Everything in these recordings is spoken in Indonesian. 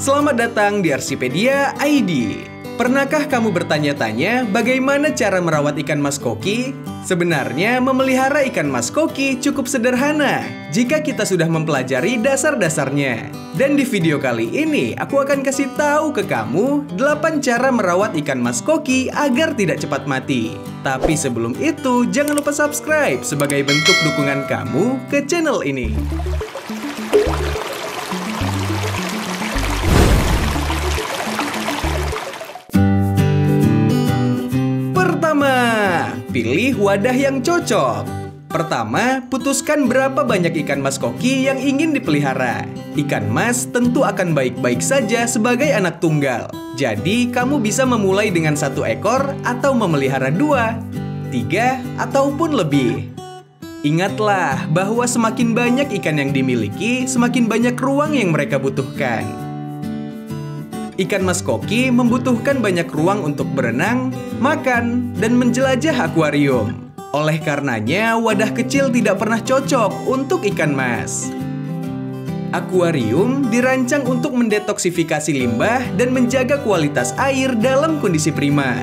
Selamat datang di Arsipedia ID. Pernahkah kamu bertanya-tanya bagaimana cara merawat ikan mas koki? Sebenarnya memelihara ikan mas koki cukup sederhana jika kita sudah mempelajari dasar-dasarnya. Dan di video kali ini aku akan kasih tahu ke kamu 8 cara merawat ikan mas koki agar tidak cepat mati. Tapi sebelum itu jangan lupa subscribe sebagai bentuk dukungan kamu ke channel ini. Pilih wadah yang cocok. Pertama, putuskan berapa banyak ikan mas koki yang ingin dipelihara. Ikan mas tentu akan baik-baik saja sebagai anak tunggal. Jadi, kamu bisa memulai dengan 1 ekor atau memelihara 2, 3, ataupun lebih. Ingatlah bahwa semakin banyak ikan yang dimiliki, semakin banyak ruang yang mereka butuhkan. Ikan mas koki membutuhkan banyak ruang untuk berenang, makan, dan menjelajah akuarium. Oleh karenanya, wadah kecil tidak pernah cocok untuk ikan mas. Akuarium dirancang untuk mendetoksifikasi limbah dan menjaga kualitas air dalam kondisi prima.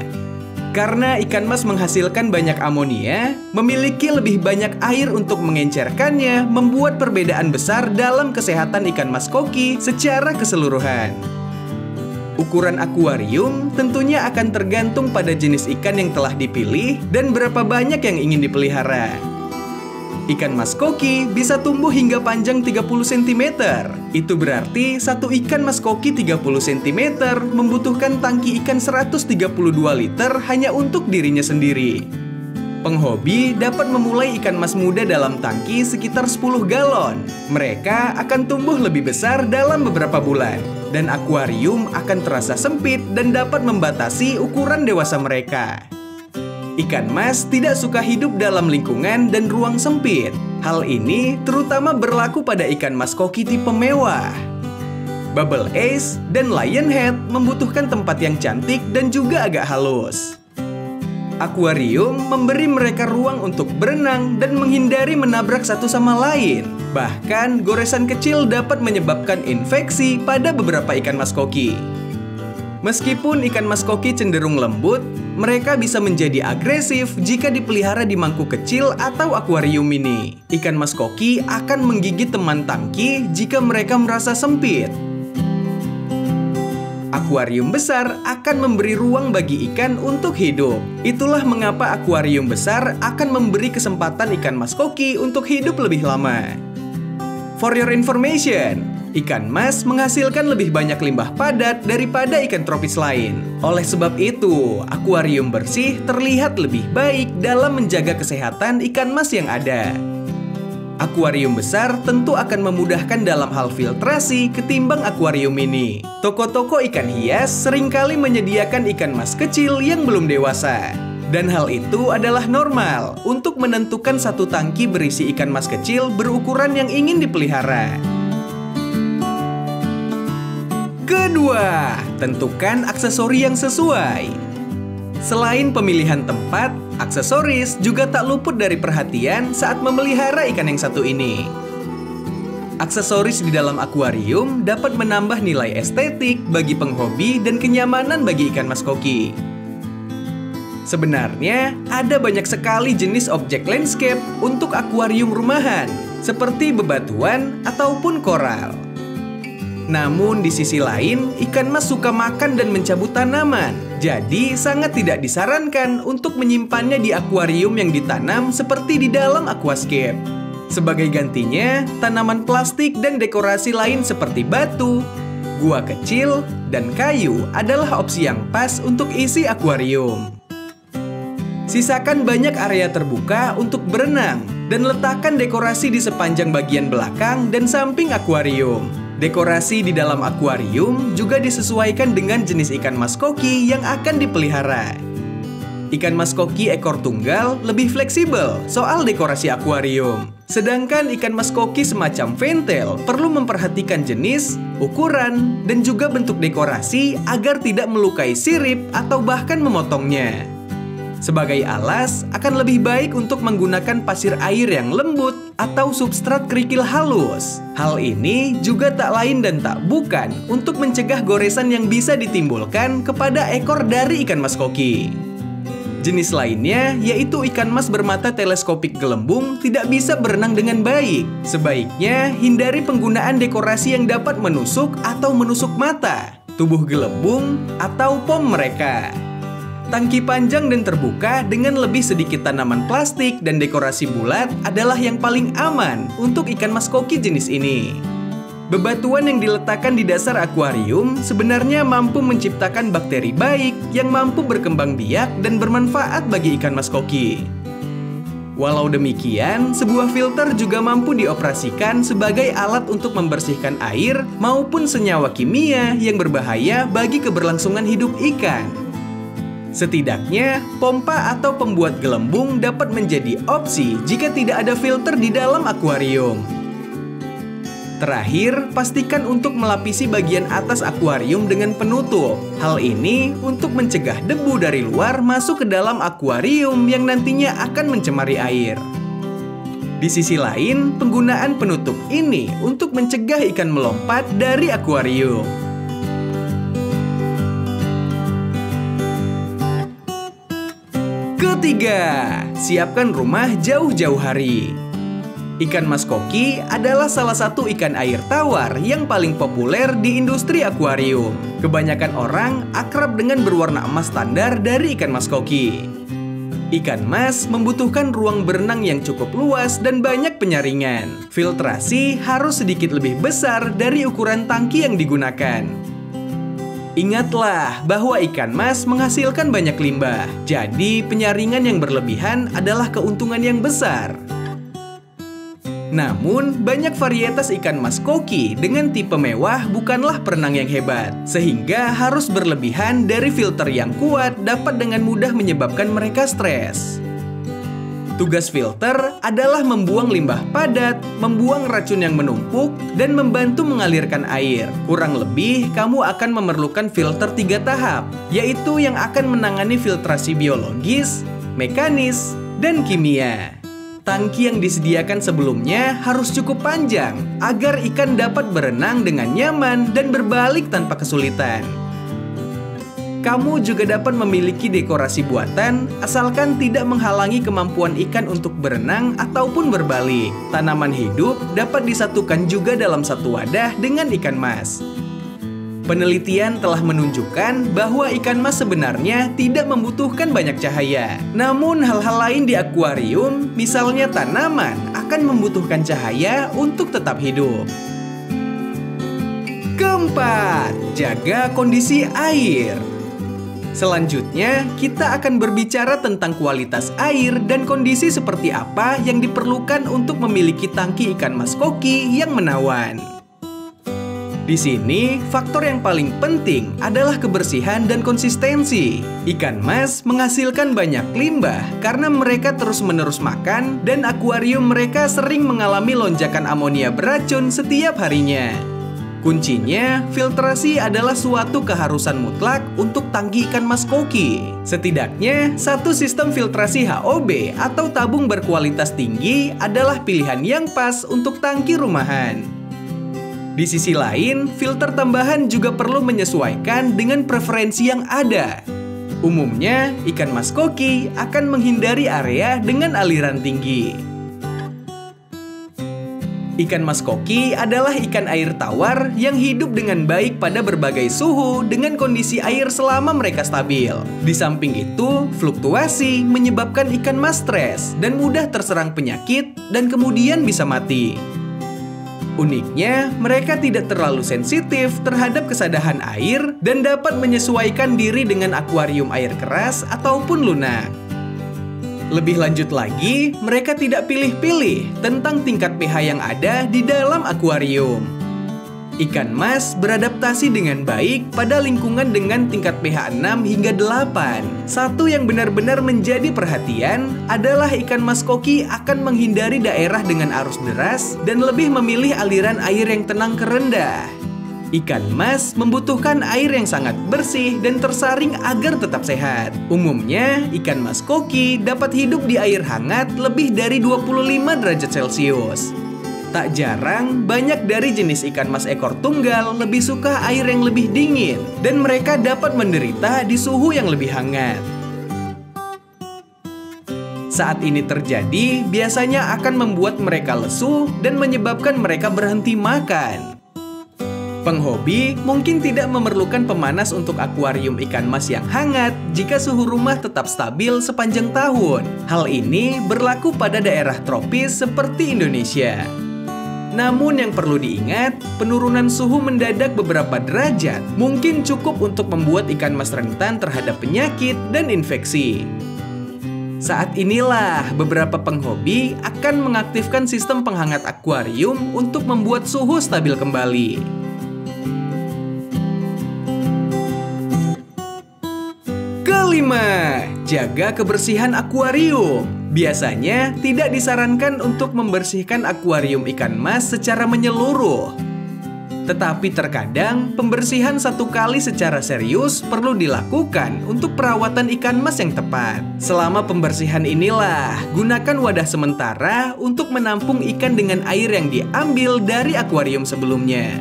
Karena ikan mas menghasilkan banyak amonia, memiliki lebih banyak air untuk mengencerkannya, membuat perbedaan besar dalam kesehatan ikan mas koki secara keseluruhan. Ukuran akuarium tentunya akan tergantung pada jenis ikan yang telah dipilih dan berapa banyak yang ingin dipelihara. Ikan mas koki bisa tumbuh hingga panjang 30 cm. Itu berarti satu ikan mas koki 30 cm membutuhkan tangki ikan 132 liter hanya untuk dirinya sendiri. Penghobi dapat memulai ikan mas muda dalam tangki sekitar 10 galon. Mereka akan tumbuh lebih besar dalam beberapa bulan. Dan akuarium akan terasa sempit dan dapat membatasi ukuran dewasa mereka. Ikan mas tidak suka hidup dalam lingkungan dan ruang sempit. Hal ini terutama berlaku pada ikan mas koki tipe mewah. Bubble Ace dan Lionhead membutuhkan tempat yang cantik dan juga agak halus. Akuarium memberi mereka ruang untuk berenang dan menghindari menabrak satu sama lain. Bahkan, goresan kecil dapat menyebabkan infeksi pada beberapa ikan mas koki. Meskipun ikan mas koki cenderung lembut, mereka bisa menjadi agresif jika dipelihara di mangkuk kecil atau akuarium mini. Ikan mas koki akan menggigit teman tangki jika mereka merasa sempit. Akuarium besar akan memberi ruang bagi ikan untuk hidup. Itulah mengapa akuarium besar akan memberi kesempatan ikan mas koki untuk hidup lebih lama. For your information, ikan mas menghasilkan lebih banyak limbah padat daripada ikan tropis lain. Oleh sebab itu, akuarium bersih terlihat lebih baik dalam menjaga kesehatan ikan mas yang ada. Akuarium besar tentu akan memudahkan dalam hal filtrasi ketimbang akuarium mini. Toko-toko ikan hias seringkali menyediakan ikan mas kecil yang belum dewasa. Dan hal itu adalah normal untuk menentukan satu tangki berisi ikan mas kecil berukuran yang ingin dipelihara. Kedua, tentukan aksesori yang sesuai. Selain pemilihan tempat, aksesoris juga tak luput dari perhatian saat memelihara ikan yang satu ini. Aksesoris di dalam akuarium dapat menambah nilai estetik bagi penghobi dan kenyamanan bagi ikan mas koki. Sebenarnya, ada banyak sekali jenis objek landscape untuk akuarium rumahan, seperti bebatuan ataupun koral. Namun di sisi lain, ikan mas suka makan dan mencabut tanaman. Jadi sangat tidak disarankan untuk menyimpannya di akuarium yang ditanam seperti di dalam aquascape. Sebagai gantinya, tanaman plastik dan dekorasi lain seperti batu, gua kecil, dan kayu adalah opsi yang pas untuk isi akuarium. Sisakan banyak area terbuka untuk berenang dan letakkan dekorasi di sepanjang bagian belakang dan samping akuarium. Dekorasi di dalam akuarium juga disesuaikan dengan jenis ikan mas koki yang akan dipelihara. Ikan mas koki ekor tunggal lebih fleksibel soal dekorasi akuarium. Sedangkan ikan mas koki semacam ventel perlu memperhatikan jenis, ukuran, dan juga bentuk dekorasi agar tidak melukai sirip atau bahkan memotongnya. Sebagai alas, akan lebih baik untuk menggunakan pasir air yang lembut atau substrat kerikil halus. Hal ini juga tak lain dan tak bukan untuk mencegah goresan yang bisa ditimbulkan kepada ekor dari ikan mas koki. Jenis lainnya yaitu ikan mas bermata teleskopik gelembung tidak bisa berenang dengan baik. Sebaiknya hindari penggunaan dekorasi yang dapat menusuk atau menusuk mata, tubuh gelembung, atau pom mereka. Tangki panjang dan terbuka dengan lebih sedikit tanaman plastik dan dekorasi bulat adalah yang paling aman untuk ikan mas koki jenis ini. Bebatuan yang diletakkan di dasar akuarium sebenarnya mampu menciptakan bakteri baik yang mampu berkembang biak dan bermanfaat bagi ikan mas koki. Walau demikian, sebuah filter juga mampu dioperasikan sebagai alat untuk membersihkan air maupun senyawa kimia yang berbahaya bagi keberlangsungan hidup ikan. Setidaknya, pompa atau pembuat gelembung dapat menjadi opsi jika tidak ada filter di dalam akuarium. Terakhir, pastikan untuk melapisi bagian atas akuarium dengan penutup. Hal ini untuk mencegah debu dari luar masuk ke dalam akuarium yang nantinya akan mencemari air. Di sisi lain, penggunaan penutup ini untuk mencegah ikan melompat dari akuarium. Ketiga, siapkan rumah jauh-jauh hari. Ikan mas koki adalah salah satu ikan air tawar yang paling populer di industri akuarium. Kebanyakan orang akrab dengan berwarna emas standar dari ikan mas koki. Ikan mas membutuhkan ruang berenang yang cukup luas dan banyak penyaringan. Filtrasi harus sedikit lebih besar dari ukuran tangki yang digunakan. Ingatlah bahwa ikan mas menghasilkan banyak limbah, jadi penyaringan yang berlebihan adalah keuntungan yang besar. Namun, banyak varietas ikan mas koki dengan tipe mewah bukanlah perenang yang hebat, sehingga harus berlebihan dari filter yang kuat dapat dengan mudah menyebabkan mereka stres. Tugas filter adalah membuang limbah padat, membuang racun yang menumpuk, dan membantu mengalirkan air. Kurang lebih, kamu akan memerlukan filter 3 tahap, yaitu yang akan menangani filtrasi biologis, mekanis, dan kimia. Tangki yang disediakan sebelumnya harus cukup panjang, agar ikan dapat berenang dengan nyaman dan berbalik tanpa kesulitan. Kamu juga dapat memiliki dekorasi buatan, asalkan tidak menghalangi kemampuan ikan untuk berenang ataupun berbalik. Tanaman hidup dapat disatukan juga dalam satu wadah dengan ikan mas. Penelitian telah menunjukkan bahwa ikan mas sebenarnya tidak membutuhkan banyak cahaya. Namun hal-hal lain di akuarium, misalnya tanaman, akan membutuhkan cahaya untuk tetap hidup. Keempat, jaga kondisi air. Selanjutnya, kita akan berbicara tentang kualitas air dan kondisi seperti apa yang diperlukan untuk memiliki tangki ikan mas koki yang menawan. Di sini, faktor yang paling penting adalah kebersihan dan konsistensi. Ikan mas menghasilkan banyak limbah karena mereka terus-menerus makan dan akuarium mereka sering mengalami lonjakan amonia beracun setiap harinya. Kuncinya, filtrasi adalah suatu keharusan mutlak untuk tangki ikan mas koki. Setidaknya, satu sistem filtrasi HOB atau tabung berkualitas tinggi adalah pilihan yang pas untuk tangki rumahan. Di sisi lain, filter tambahan juga perlu menyesuaikan dengan preferensi yang ada. Umumnya, ikan mas koki akan menghindari area dengan aliran tinggi. Ikan mas koki adalah ikan air tawar yang hidup dengan baik pada berbagai suhu dengan kondisi air selama mereka stabil. Di samping itu, fluktuasi menyebabkan ikan mas stres dan mudah terserang penyakit dan kemudian bisa mati. Uniknya, mereka tidak terlalu sensitif terhadap kesadahan air dan dapat menyesuaikan diri dengan akuarium air keras ataupun lunak. Lebih lanjut lagi, mereka tidak pilih-pilih tentang tingkat pH yang ada di dalam akuarium. Ikan mas beradaptasi dengan baik pada lingkungan dengan tingkat pH 6 hingga 8. Satu yang benar-benar menjadi perhatian adalah ikan mas koki akan menghindari daerah dengan arus deras dan lebih memilih aliran air yang tenang ke rendah. Ikan mas membutuhkan air yang sangat bersih dan tersaring agar tetap sehat. Umumnya, ikan mas koki dapat hidup di air hangat lebih dari 25 derajat Celcius. Tak jarang, banyak dari jenis ikan mas ekor tunggal lebih suka air yang lebih dingin, dan mereka dapat menderita di suhu yang lebih hangat. Saat ini terjadi, biasanya akan membuat mereka lesu dan menyebabkan mereka berhenti makan. Penghobi mungkin tidak memerlukan pemanas untuk akuarium ikan mas yang hangat jika suhu rumah tetap stabil sepanjang tahun. Hal ini berlaku pada daerah tropis seperti Indonesia. Namun yang perlu diingat, penurunan suhu mendadak beberapa derajat mungkin cukup untuk membuat ikan mas rentan terhadap penyakit dan infeksi. Saat inilah beberapa penghobi akan mengaktifkan sistem penghangat akuarium untuk membuat suhu stabil kembali. Kelima, jaga kebersihan akuarium. Biasanya tidak disarankan untuk membersihkan akuarium ikan mas secara menyeluruh. Tetapi terkadang pembersihan satu kali secara serius perlu dilakukan untuk perawatan ikan mas yang tepat. Selama pembersihan inilah, gunakan wadah sementara untuk menampung ikan dengan air yang diambil dari akuarium sebelumnya.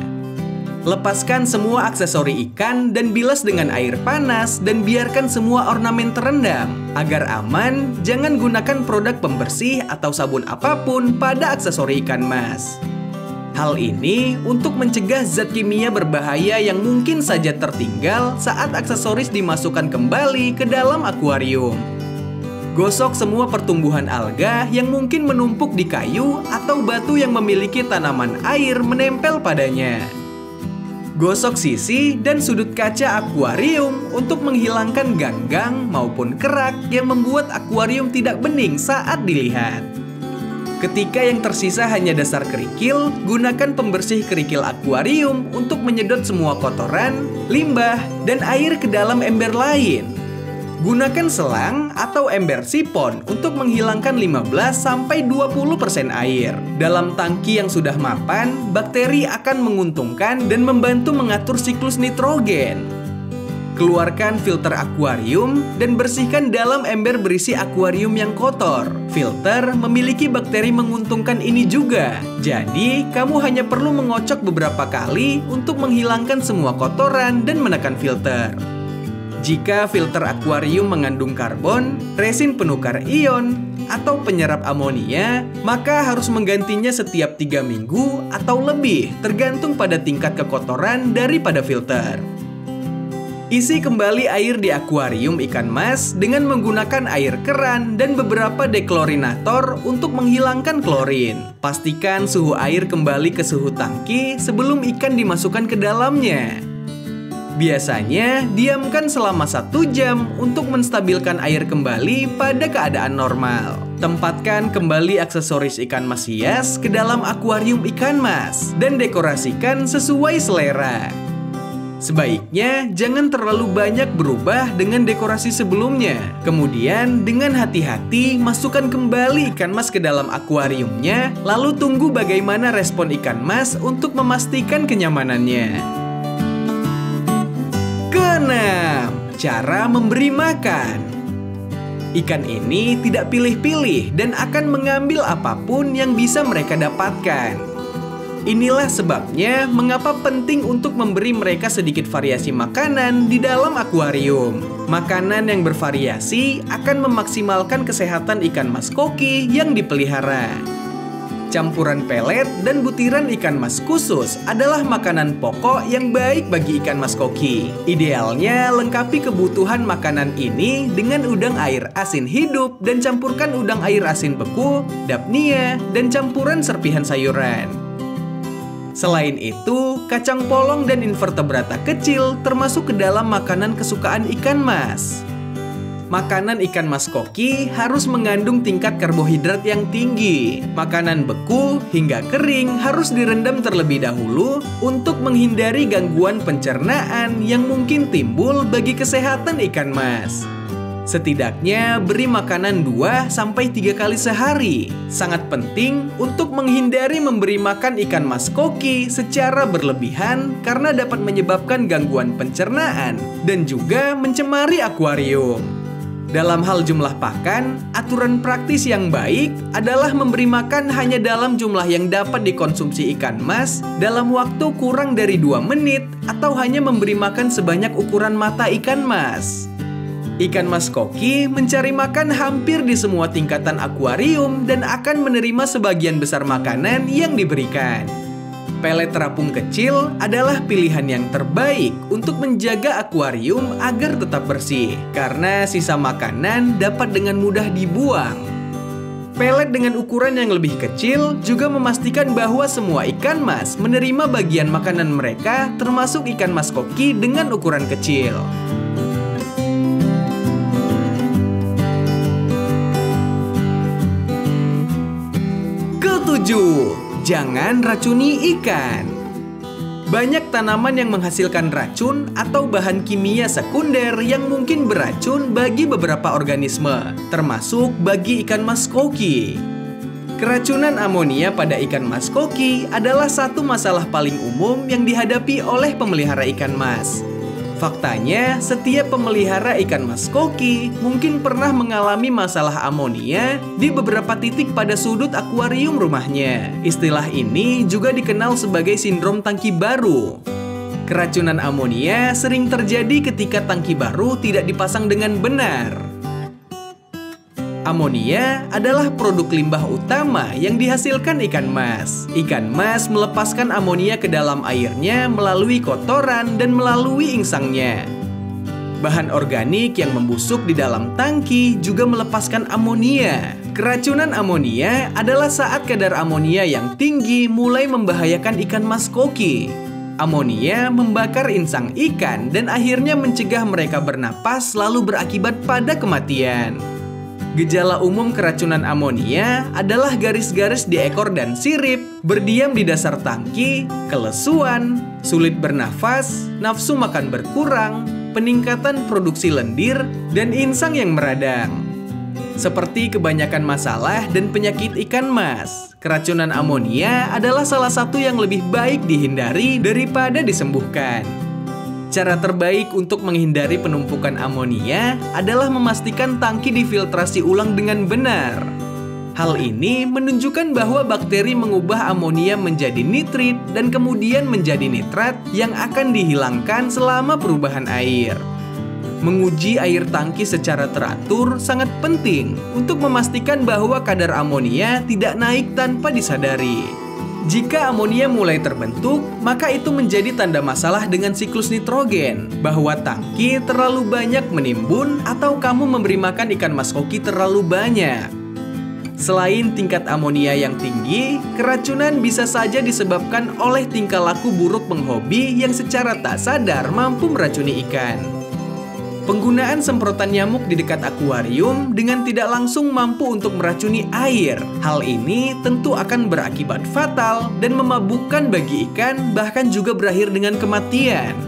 Lepaskan semua aksesori ikan dan bilas dengan air panas dan biarkan semua ornamen terendam. Agar aman, jangan gunakan produk pembersih atau sabun apapun pada aksesori ikan mas. Hal ini untuk mencegah zat kimia berbahaya yang mungkin saja tertinggal saat aksesoris dimasukkan kembali ke dalam akuarium. Gosok semua pertumbuhan alga yang mungkin menumpuk di kayu atau batu yang memiliki tanaman air menempel padanya. Gosok sisi dan sudut kaca akuarium untuk menghilangkan ganggang maupun kerak yang membuat akuarium tidak bening saat dilihat. Ketika yang tersisa hanya dasar kerikil, gunakan pembersih kerikil akuarium untuk menyedot semua kotoran, limbah, dan air ke dalam ember lain. Gunakan selang atau ember sipon untuk menghilangkan 15-20% air. Dalam tangki yang sudah mapan, bakteri akan menguntungkan dan membantu mengatur siklus nitrogen. Keluarkan filter akuarium dan bersihkan dalam ember berisi akuarium yang kotor. Filter memiliki bakteri menguntungkan ini juga. Jadi, kamu hanya perlu mengocok beberapa kali untuk menghilangkan semua kotoran dan menekan filter. Jika filter akuarium mengandung karbon, resin penukar ion, atau penyerap amonia, maka harus menggantinya setiap 3 minggu atau lebih, tergantung pada tingkat kekotoran daripada filter. Isi kembali air di akuarium ikan mas dengan menggunakan air keran dan beberapa deklorinator untuk menghilangkan klorin. Pastikan suhu air kembali ke suhu tangki sebelum ikan dimasukkan ke dalamnya. Biasanya, diamkan selama 1 jam untuk menstabilkan air kembali pada keadaan normal. Tempatkan kembali aksesoris ikan mas hias ke dalam akuarium ikan mas dan dekorasikan sesuai selera. Sebaiknya jangan terlalu banyak berubah dengan dekorasi sebelumnya. Kemudian dengan hati-hati masukkan kembali ikan mas ke dalam akuariumnya, lalu tunggu bagaimana respon ikan mas untuk memastikan kenyamanannya. Keenam, cara memberi makan. Ikan ini tidak pilih-pilih dan akan mengambil apapun yang bisa mereka dapatkan. Inilah sebabnya mengapa penting untuk memberi mereka sedikit variasi makanan di dalam akuarium. Makanan yang bervariasi akan memaksimalkan kesehatan ikan mas koki yang dipelihara. Campuran pelet dan butiran ikan mas khusus adalah makanan pokok yang baik bagi ikan mas koki. Idealnya lengkapi kebutuhan makanan ini dengan udang air asin hidup dan campurkan udang air asin beku, dapnia, dan campuran serpihan sayuran. Selain itu, kacang polong dan invertebrata kecil termasuk ke dalam makanan kesukaan ikan mas. Makanan ikan mas koki harus mengandung tingkat karbohidrat yang tinggi. Makanan beku hingga kering harus direndam terlebih dahulu untuk menghindari gangguan pencernaan yang mungkin timbul bagi kesehatan ikan mas. Setidaknya beri makanan 2-3 kali sehari. Sangat penting untuk menghindari memberi makan ikan mas koki secara berlebihan karena dapat menyebabkan gangguan pencernaan dan juga mencemari akuarium. Dalam hal jumlah pakan, aturan praktis yang baik adalah memberi makan hanya dalam jumlah yang dapat dikonsumsi ikan mas dalam waktu kurang dari 2 menit atau hanya memberi makan sebanyak ukuran mata ikan mas. Ikan mas koki mencari makan hampir di semua tingkatan akuarium dan akan menerima sebagian besar makanan yang diberikan. Pelet terapung kecil adalah pilihan yang terbaik untuk menjaga akuarium agar tetap bersih, karena sisa makanan dapat dengan mudah dibuang. Pelet dengan ukuran yang lebih kecil juga memastikan bahwa semua ikan mas menerima bagian makanan mereka, termasuk ikan mas koki dengan ukuran kecil. Ketujuh, jangan racuni ikan. Banyak tanaman yang menghasilkan racun atau bahan kimia sekunder yang mungkin beracun bagi beberapa organisme, termasuk bagi ikan mas koki. Keracunan amonia pada ikan mas koki adalah satu masalah paling umum yang dihadapi oleh pemelihara ikan mas. Faktanya, setiap pemelihara ikan mas koki mungkin pernah mengalami masalah amonia di beberapa titik pada sudut akuarium rumahnya. Istilah ini juga dikenal sebagai sindrom tangki baru. Keracunan amonia sering terjadi ketika tangki baru tidak dipasang dengan benar. Amonia adalah produk limbah utama yang dihasilkan ikan mas. Ikan mas melepaskan amonia ke dalam airnya melalui kotoran dan melalui insangnya. Bahan organik yang membusuk di dalam tangki juga melepaskan amonia. Keracunan amonia adalah saat kadar amonia yang tinggi mulai membahayakan ikan mas koki. Amonia membakar insang ikan dan akhirnya mencegah mereka bernapas lalu berakibat pada kematian. Gejala umum keracunan amonia adalah garis-garis di ekor dan sirip, berdiam di dasar tangki, kelesuan, sulit bernafas, nafsu makan berkurang, peningkatan produksi lendir, dan insang yang meradang. Seperti kebanyakan masalah dan penyakit ikan mas, keracunan amonia adalah salah satu yang lebih baik dihindari daripada disembuhkan. Cara terbaik untuk menghindari penumpukan amonia adalah memastikan tangki difiltrasi ulang dengan benar. Hal ini menunjukkan bahwa bakteri mengubah amonia menjadi nitrit dan kemudian menjadi nitrat yang akan dihilangkan selama perubahan air. Menguji air tangki secara teratur sangat penting untuk memastikan bahwa kadar amonia tidak naik tanpa disadari. Jika amonia mulai terbentuk, maka itu menjadi tanda masalah dengan siklus nitrogen, bahwa tangki terlalu banyak menimbun atau kamu memberi makan ikan mas koki terlalu banyak. Selain tingkat amonia yang tinggi, keracunan bisa saja disebabkan oleh tingkah laku buruk penghobi yang secara tak sadar mampu meracuni ikan. Penggunaan semprotan nyamuk di dekat akuarium dengan tidak langsung mampu untuk meracuni air. Hal ini tentu akan berakibat fatal dan memabukkan bagi ikan, bahkan juga berakhir dengan kematian.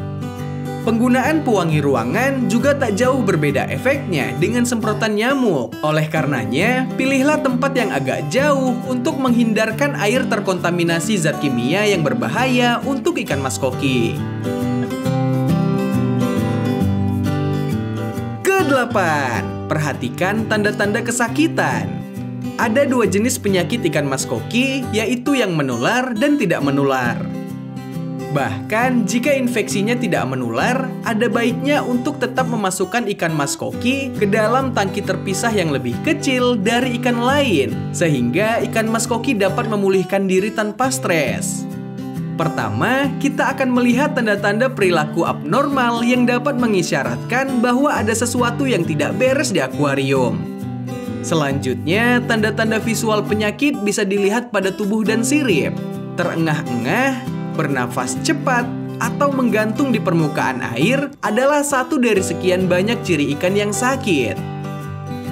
Penggunaan pewangi ruangan juga tak jauh berbeda efeknya dengan semprotan nyamuk. Oleh karenanya, pilihlah tempat yang agak jauh untuk menghindarkan air terkontaminasi zat kimia yang berbahaya untuk ikan mas koki. 8. Perhatikan tanda-tanda kesakitan. Ada 2 jenis penyakit ikan mas koki, yaitu yang menular dan tidak menular. Bahkan jika infeksinya tidak menular, ada baiknya untuk tetap memasukkan ikan mas koki ke dalam tangki terpisah yang lebih kecil dari ikan lain, sehingga ikan mas koki dapat memulihkan diri tanpa stres. Pertama, kita akan melihat tanda-tanda perilaku abnormal yang dapat mengisyaratkan bahwa ada sesuatu yang tidak beres di akuarium. Selanjutnya, tanda-tanda visual penyakit bisa dilihat pada tubuh dan sirip. Terengah-engah, bernafas cepat, atau menggantung di permukaan air adalah satu dari sekian banyak ciri ikan yang sakit.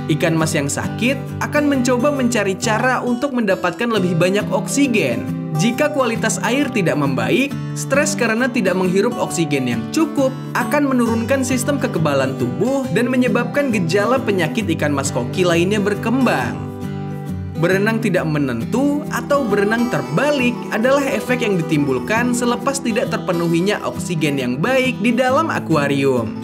Ikan mas yang sakit akan mencoba mencari cara untuk mendapatkan lebih banyak oksigen. Jika kualitas air tidak membaik, stres karena tidak menghirup oksigen yang cukup akan menurunkan sistem kekebalan tubuh dan menyebabkan gejala penyakit ikan mas koki lainnya berkembang. Berenang tidak menentu atau berenang terbalik adalah efek yang ditimbulkan selepas tidak terpenuhinya oksigen yang baik di dalam akuarium.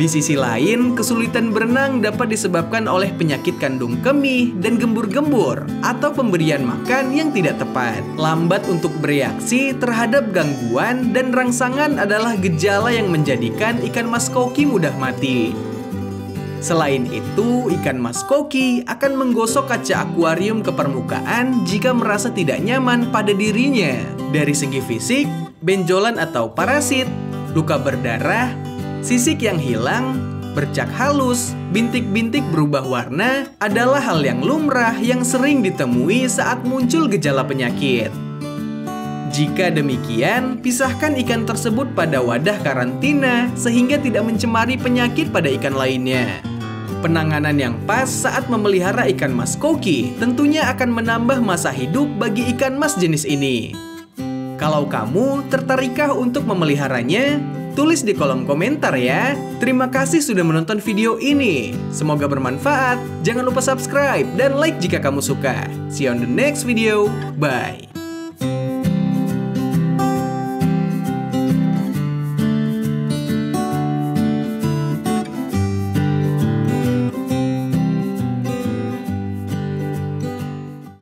Di sisi lain, kesulitan berenang dapat disebabkan oleh penyakit kandung kemih dan gembur-gembur atau pemberian makan yang tidak tepat. Lambat untuk bereaksi terhadap gangguan dan rangsangan adalah gejala yang menjadikan ikan mas koki mudah mati. Selain itu, ikan mas koki akan menggosok kaca akuarium ke permukaan jika merasa tidak nyaman pada dirinya. Dari segi fisik, benjolan atau parasit, luka berdarah, sisik yang hilang, bercak halus, bintik-bintik berubah warna adalah hal yang lumrah yang sering ditemui saat muncul gejala penyakit. Jika demikian, pisahkan ikan tersebut pada wadah karantina sehingga tidak mencemari penyakit pada ikan lainnya. Penanganan yang pas saat memelihara ikan mas koki tentunya akan menambah masa hidup bagi ikan mas jenis ini. Kalau kamu tertarikkah untuk memeliharanya? Tulis di kolom komentar ya. Terima kasih sudah menonton video ini. Semoga bermanfaat. Jangan lupa subscribe dan like jika kamu suka. See you on the next video. Bye.